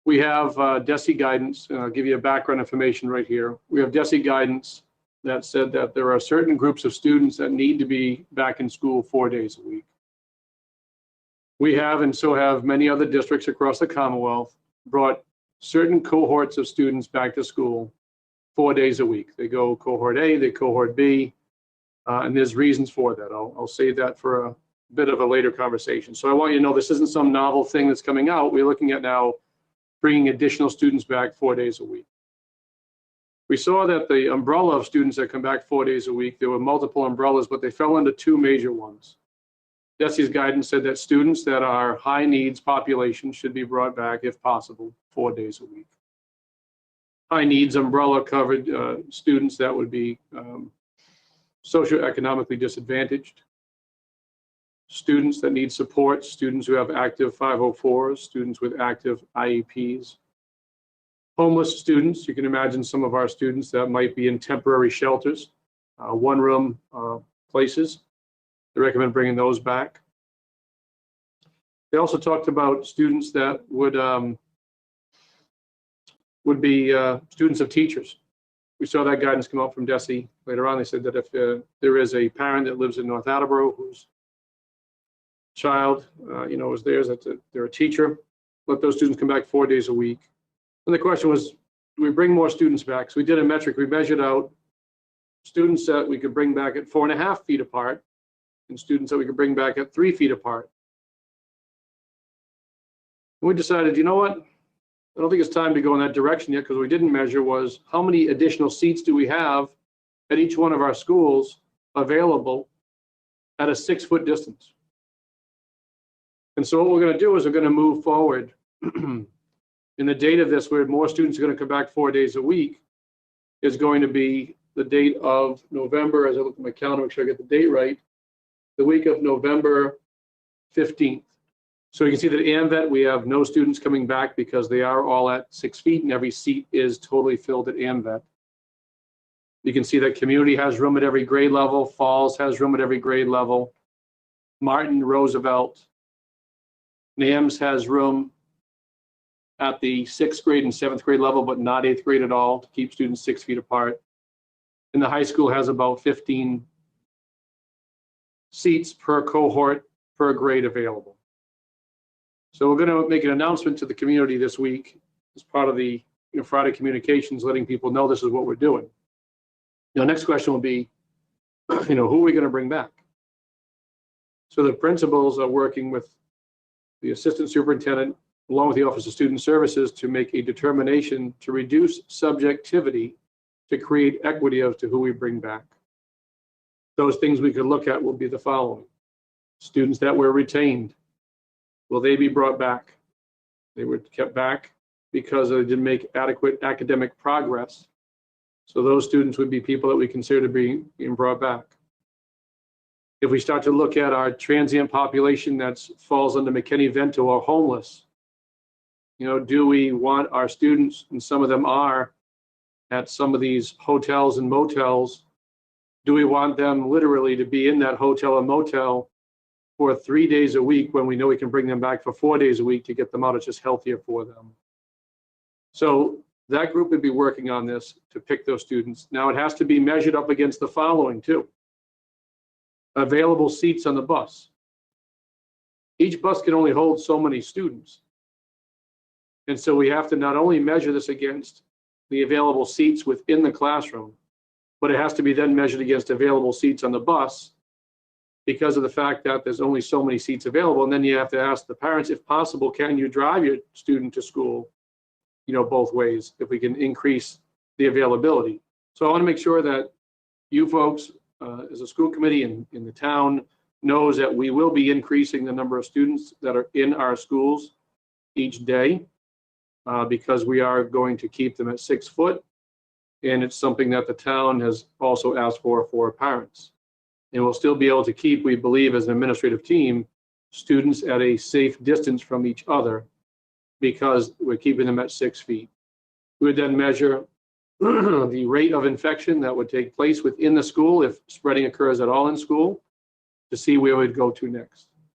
We have DESE guidance, and I'll give you a background information right here. We have DESE guidance that said that there are certain groups of students that need to be back in school 4 days a week. We have, and so have many other districts across the Commonwealth, brought certain cohorts of students back to school 4 days a week. They go cohort A, they cohort B, and there's reasons for that. I'll save that for a bit of a later conversation. So I want you to know this isn't some novel thing that's coming out. We're looking at now bringing additional students back 4 days a week. We saw that the umbrella of students that come back 4 days a week, there were multiple umbrellas, but they fell into two major ones. DESE's guidance said that students that are high needs population should be brought back, if possible, 4 days a week. High needs umbrella covered students that would be socioeconomically disadvantaged, students that need support, students who have active 504s, students with active IEPs, homeless students. You can imagine some of our students that might be in temporary shelters, one-room places. They recommend bringing those back. They also talked about students that would be students of teachers. We saw that guidance come out from DESE. Later on, they said that if there is a parent that lives in North Attleboro whose child, is theirs, that they're a teacher, let those students come back 4 days a week. And the question was, do we bring more students back? So we did a metric. We measured out students that we could bring back at 4.5 feet apart and students that we could bring back at 3 feet apart. And we decided, you know what? I don't think it's time to go in that direction yet, because what we didn't measure was how many additional seats do we have at each one of our schools available at a 6-foot distance. And so what we're going to do is we're going to move forward in the date of this, where more students are going to come back 4 days a week, is going to be the date of November, as I look at my calendar, make sure I get the date right, the week of November 15th. So you can see that at AMVET, we have no students coming back because they are all at 6 feet and every seat is totally filled at AMVET. You can see that Community has room at every grade level, Falls has room at every grade level, Martin, Roosevelt, NAMS has room at the 6th grade and 7th grade level, but not 8th grade at all, to keep students 6 feet apart. And the high school has about 15 seats per cohort per grade available. So we're going to make an announcement to the community this week as part of the Friday communications, letting people know this is what we're doing. Next question will be, who are we going to bring back? So the principals are working with the assistant superintendent, along with the Office of Student Services, to make a determination to reduce subjectivity to create equity as to who we bring back. Those things we could look at will be the following. Students that were retained, will they be brought back? They were kept back because they didn't make adequate academic progress. So those students would be people that we consider to be being brought back. If we start to look at our transient population that falls under McKinney-Vento or homeless, do we want our students, and some of them are at some of these hotels and motels, do we want them literally to be in that hotel or motel for 3 days a week when we know we can bring them back for 4 days a week to get them out? It's just healthier for them. So that group would be working on this to pick those students. Now it has to be measured up against the following too. Available seats on the bus. Each bus can only hold so many students. And so we have to not only measure this against the available seats within the classroom, but it has to be then measured against available seats on the bus, because of the fact that there's only so many seats available. And then you have to ask the parents, if possible, can you drive your student to school, both ways, if we can increase the availability. So I want to make sure that you folks, as a school committee in the town, knows that we will be increasing the number of students that are in our schools each day, because we are going to keep them at 6 foot. And it's something that the town has also asked for parents. And we'll still be able to keep, we believe, as an administrative team, students at a safe distance from each other, because we're keeping them at 6 feet. We would then measure the rate of infection that would take place within the school if spreading occurs at all in school, to see where we'd go to next.